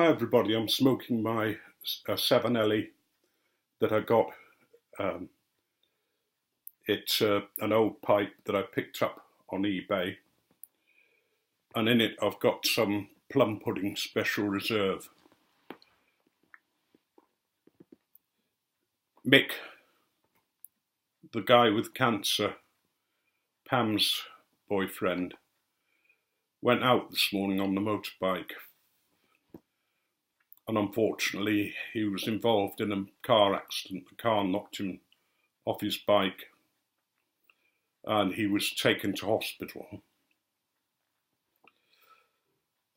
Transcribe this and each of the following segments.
Hi everybody, I'm smoking my 7LE that I got. Um, it's an old pipe that I picked up on eBay, and in it I've got some plum pudding special reserve. Mick, the guy with cancer, Pam's boyfriend, went out this morning on the motorbike, and unfortunately he was involved in a car accident. The car knocked him off his bike and he was taken to hospital.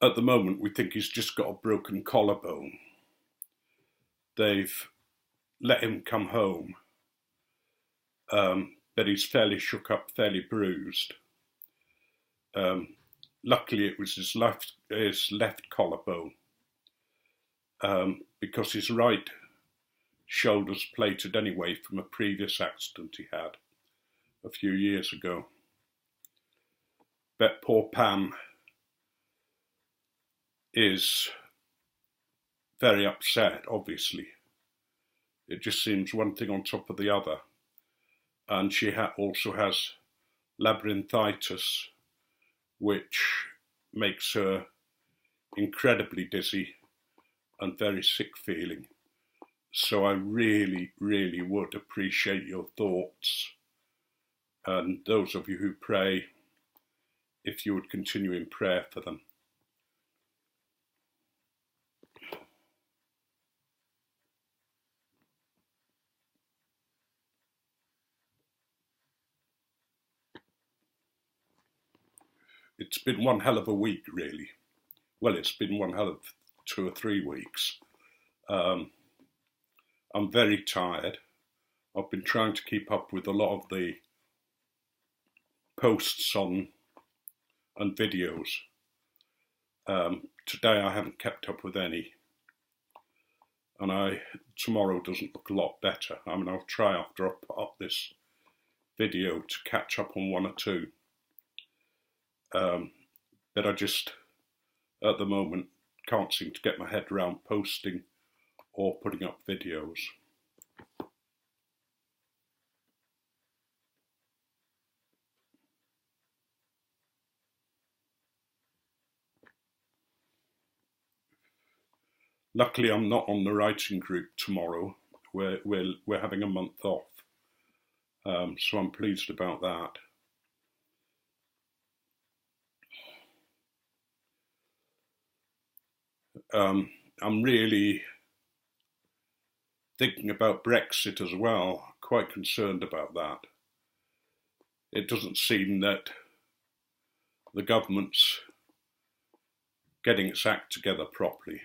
At the moment we think he's just got a broken collarbone. They've let him come home, but he's fairly shook up, fairly bruised. Luckily it was his left collarbone, because his right shoulder's plated anyway from a previous accident he had a few years ago. But poor Pam is very upset, obviously. It just seems one thing on top of the other. And she also has labyrinthitis, which makes her incredibly dizzy and very sick feeling. So I really, really would appreciate your thoughts, and those of you who pray, if you would continue in prayer for them. It's been one hell of a week, really. Well, it's been one hell of 2 or 3 weeks. I'm very tired. I've been trying to keep up with a lot of the posts on and videos. Today I haven't kept up with any, and tomorrow doesn't look a lot better. I mean, I'll try after I put up this video to catch up on 1 or 2. But I just, at the moment, can't seem to get my head around posting or putting up videos. Luckily, I'm not on the writing group tomorrow. We're having a month off, so I'm pleased about that. I'm really thinking about Brexit as well, quite concerned about that. It doesn't seem that the government's getting its act together properly.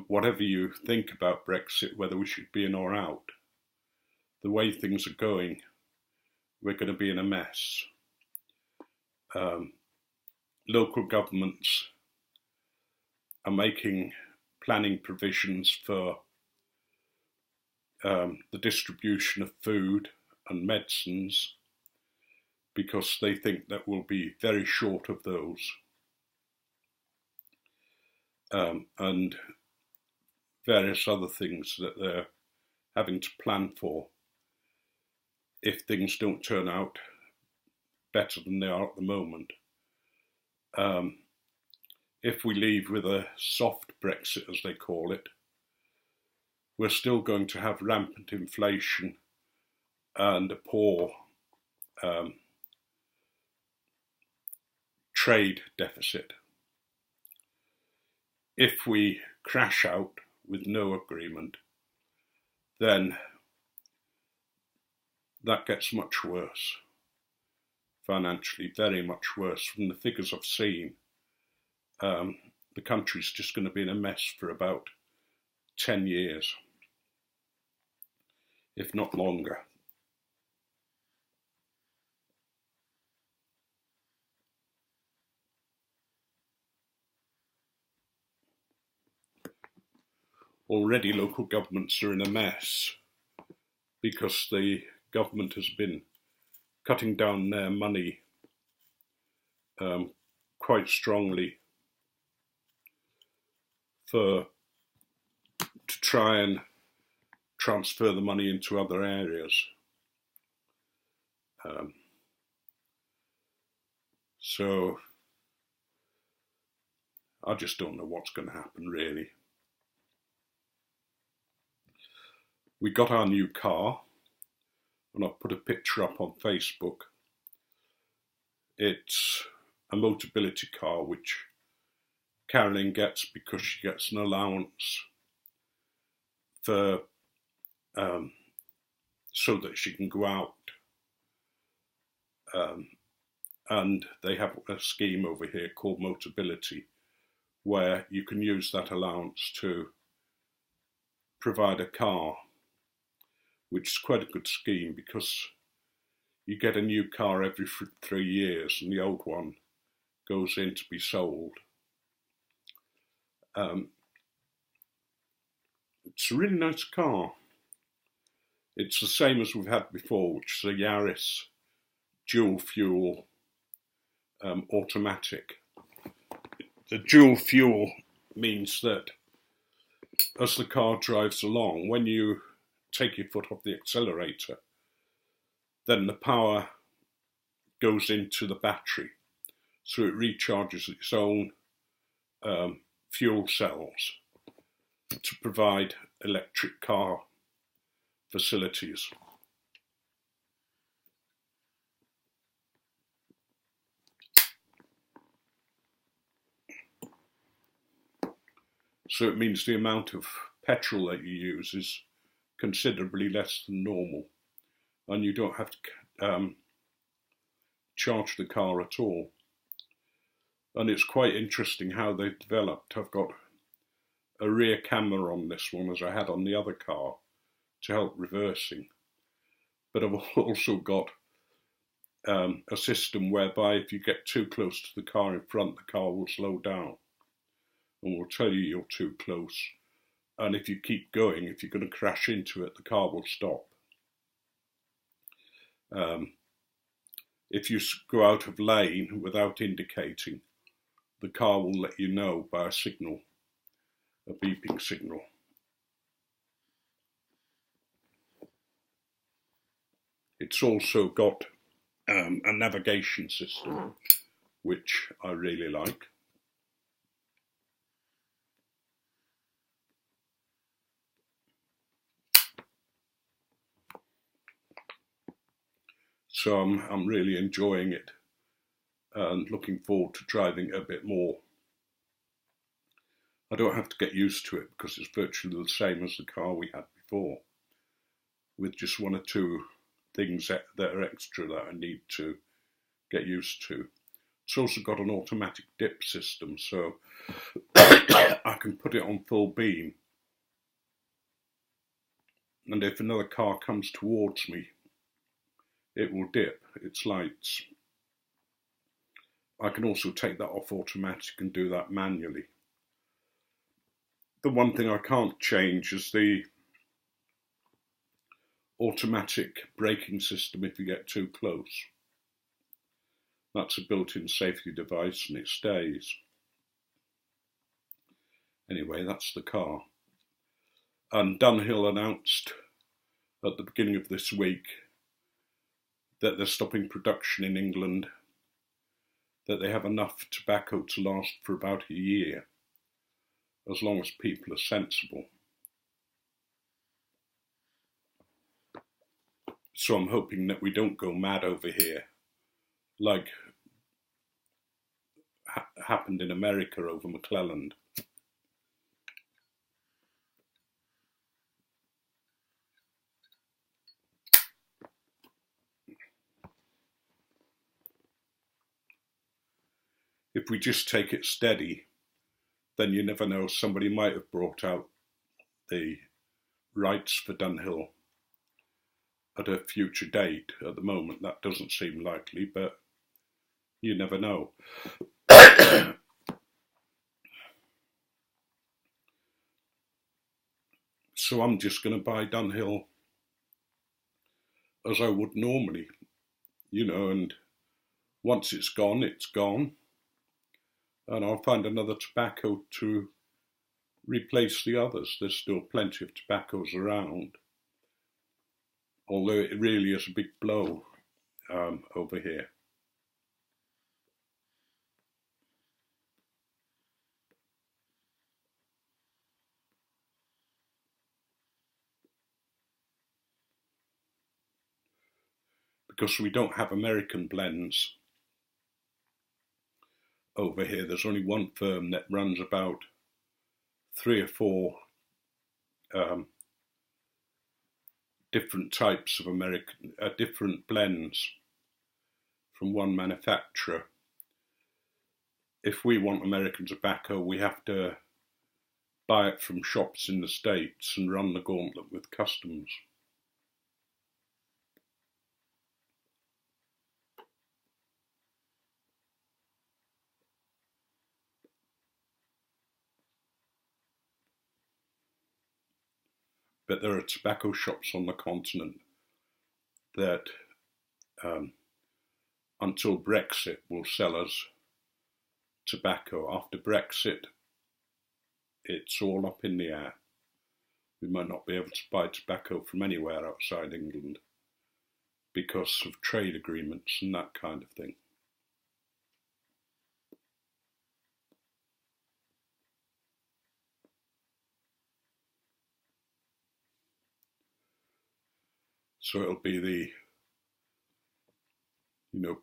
Whatever you think about Brexit, whether we should be in or out, the way things are going, we're going to be in a mess. Local governments are making planning provisions for the distribution of food and medicines because they think that we'll be very short of those. And various other things that they're having to plan for if things don't turn out better than they are at the moment. If we leave with a soft Brexit, as they call it, we're still going to have rampant inflation and a poor trade deficit. If we crash out with no agreement, then that gets much worse financially, very much worse. From the figures I've seen, the country's just going to be in a mess for about 10 years, if not longer. Already local governments are in a mess because the government has been cutting down their money quite strongly to try and transfer the money into other areas. So I just don't know what's going to happen, really. We got our new car, and I've put a picture up on Facebook. It's a Motability car, which Carolyn gets because she gets an allowance for so that she can go out. And they have a scheme over here called Motability, where you can use that allowance to provide a car, which is quite a good scheme because you get a new car every 3 years and the old one goes in to be sold. It's a really nice car. It's the same as we've had before, which is a Yaris dual fuel automatic. The dual fuel means that as the car drives along, when you take your foot off the accelerator, then the power goes into the battery, so it recharges its own fuel cells to provide electric car facilities. So it means the amount of petrol that you use is considerably less than normal, and you don't have to charge the car at all. And it's quite interesting how they've developed. I've got a rear camera on this one, as I had on the other car, to help reversing. But I've also got a system whereby if you get too close to the car in front, the car will slow down and will tell you you're too close. And if you keep going, if you're going to crash into it, the car will stop. If you go out of lane without indicating, the car will let you know by a signal, a beeping signal. It's also got a navigation system, which I really like. So I'm really enjoying it and looking forward to driving it a bit more. I don't have to get used to it because it's virtually the same as the car we had before, with just one or two things that are extra that I need to get used to. It's also got an automatic dip system, so I can put it on full beam, and if another car comes towards me, it will dip its lights. I can also take that off automatic and do that manually. The one thing I can't change is the automatic braking system if you get too close. That's a built-in safety device and it stays. Anyway, that's the car. And Dunhill announced at the beginning of this week that they're stopping production in England, that they have enough tobacco to last for about a year, as long as people are sensible. So I'm hoping that we don't go mad over here, like happened in America over McClelland. If we just take it steady, then you never know, somebody might have brought out the rights for Dunhill at a future date. At the moment, that doesn't seem likely, but you never know. So I'm just going to buy Dunhill as I would normally, and once it's gone, it's gone. And I'll find another tobacco to replace the others. There's still plenty of tobaccos around, although it really is a big blow over here. Because we don't have American blends over here. There's only one firm that runs about 3 or 4 different types of different blends from one manufacturer. If we want American tobacco, we have to buy it from shops in the States and run the gauntlet with customs. But there are tobacco shops on the continent that, until Brexit, will sell us tobacco. After Brexit, it's all up in the air. We might not be able to buy tobacco from anywhere outside England because of trade agreements and that kind of thing. So it'll be the,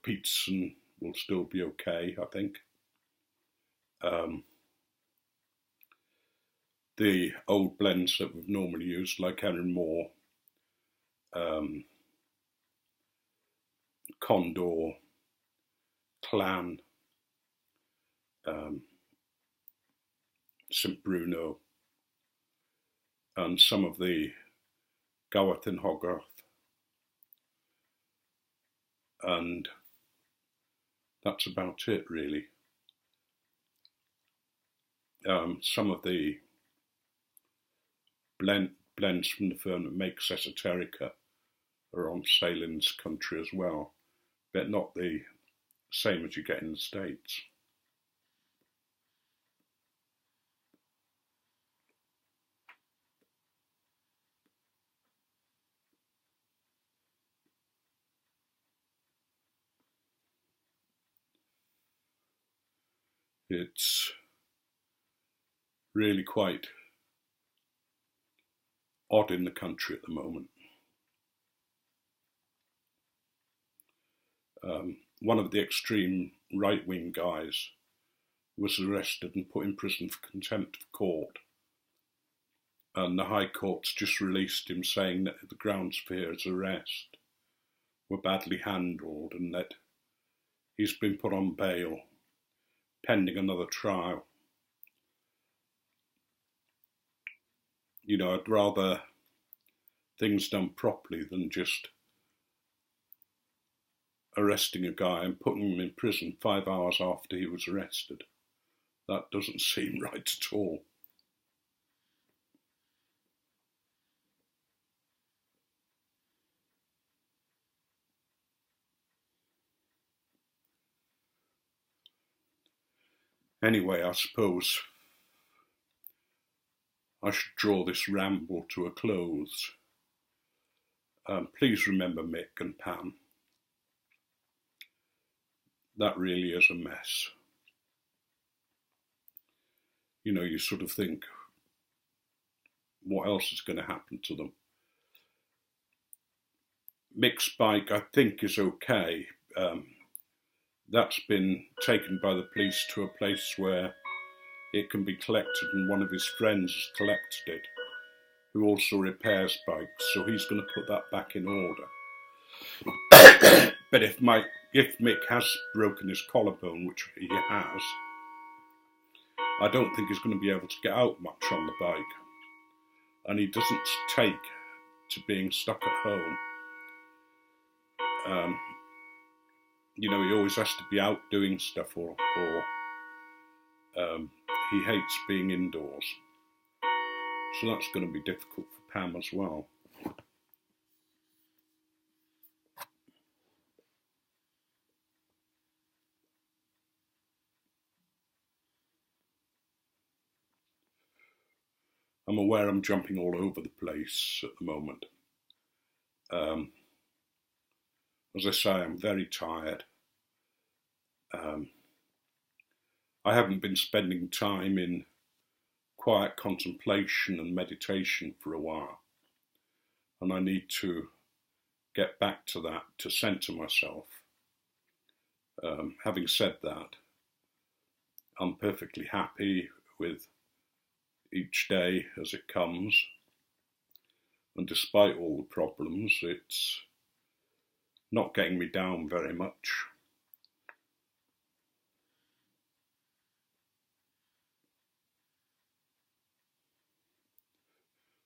Pete's and will still be okay, I think. The old blends that we've normally used, like Erin Moore, Condor, Clan, St Bruno, and some of the Gaworth and Hogarth, and that's about it really. Some of the blends from the firm that makes Esoterica are on sale in this country as well, but not the same as you get in the States. It's really quite odd in the country at the moment. One of the extreme right-wing guys was arrested and put in prison for contempt of court, and the High Court's just released him saying that the grounds for his arrest were badly handled and that he's been put on bail pending another trial. I'd rather things done properly than just arresting a guy and putting him in prison 5 hours after he was arrested. That doesn't seem right at all. Anyway, I suppose I should draw this ramble to a close. Please remember Mick and Pam. That really is a mess. You sort of think, what else is going to happen to them? Mick's bike, I think, is okay. That's been taken by the police to a place where it can be collected, and one of his friends has collected it, who also repairs bikes, so he's going to put that back in order. But if Mick has broken his collarbone, which he has, I don't think he's going to be able to get out much on the bike, and he doesn't take to being stuck at home. He always has to be out doing stuff, or he hates being indoors. So that's going to be difficult for Pam as well. I'm aware I'm jumping all over the place at the moment. As I say, I'm very tired. I haven't been spending time in quiet contemplation and meditation for a while, and I need to get back to that, to centre myself. Having said that, I'm perfectly happy with each day as it comes, and despite all the problems, it's not getting me down very much.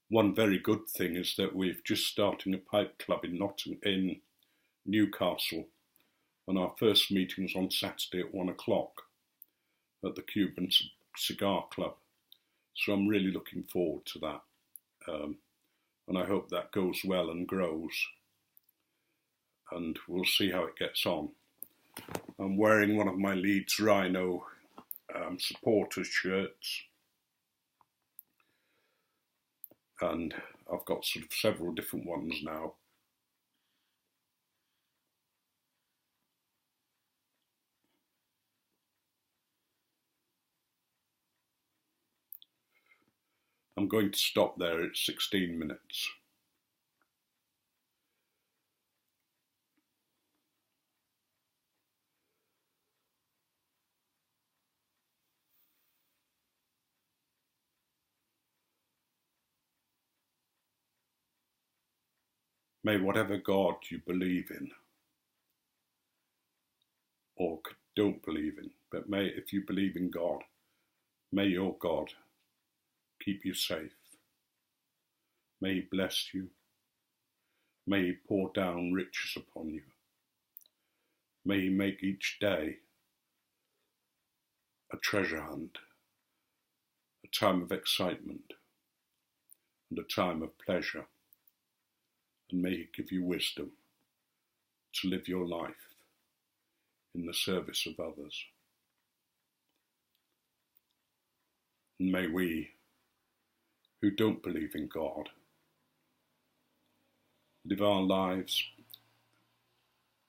One very good thing is that we've just starting a pipe club in Newcastle, and our first meeting's on Saturday at 1 o'clock at the Cuban Cigar Club. So I'm really looking forward to that, and I hope that goes well and grows, and we'll see how it gets on. I'm wearing one of my Leeds Rhino supporters shirts, and I've got sort of several different ones now. I'm going to stop there at 16 minutes. May whatever God you believe in, or don't believe in, but may, if you believe in God, may your God keep you safe. May he bless you. May he pour down riches upon you. May he make each day a treasure hunt, a time of excitement and a time of pleasure. And may he give you wisdom to live your life in the service of others. And may we, who don't believe in God, live our lives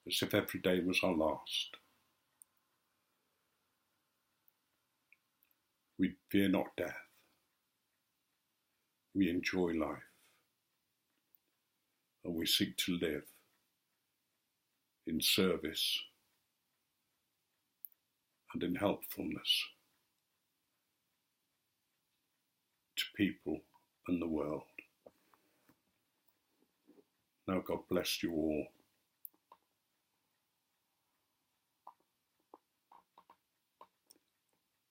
as if every day was our last. We fear not death. We enjoy life. And we seek to live in service and in helpfulness to people and the world. Now God bless you all.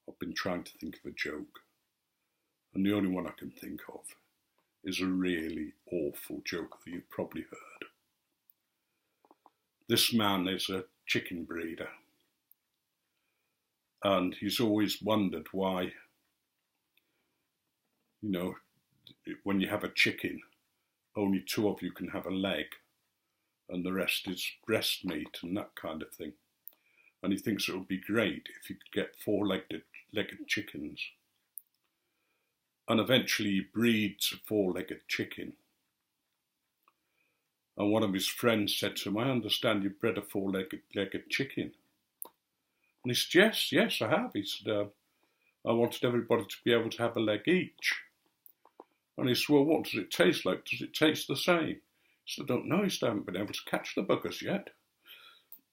I've been trying to think of a joke, and the only one I can think of is a really awful joke that you've probably heard. This man is a chicken breeder, and he's always wondered why, when you have a chicken, only 2 of you can have a leg, and the rest is breast meat and that kind of thing. And he thinks it would be great if you could get 4-legged chickens. And eventually he breeds a 4-legged chicken. And one of his friends said to him, I understand you bred a 4-legged chicken. And he said, yes, I have. He said, I wanted everybody to be able to have a leg each. And he said, well, what does it taste like? Does it taste the same? He said, I don't know. He said, I haven't been able to catch the buggers yet.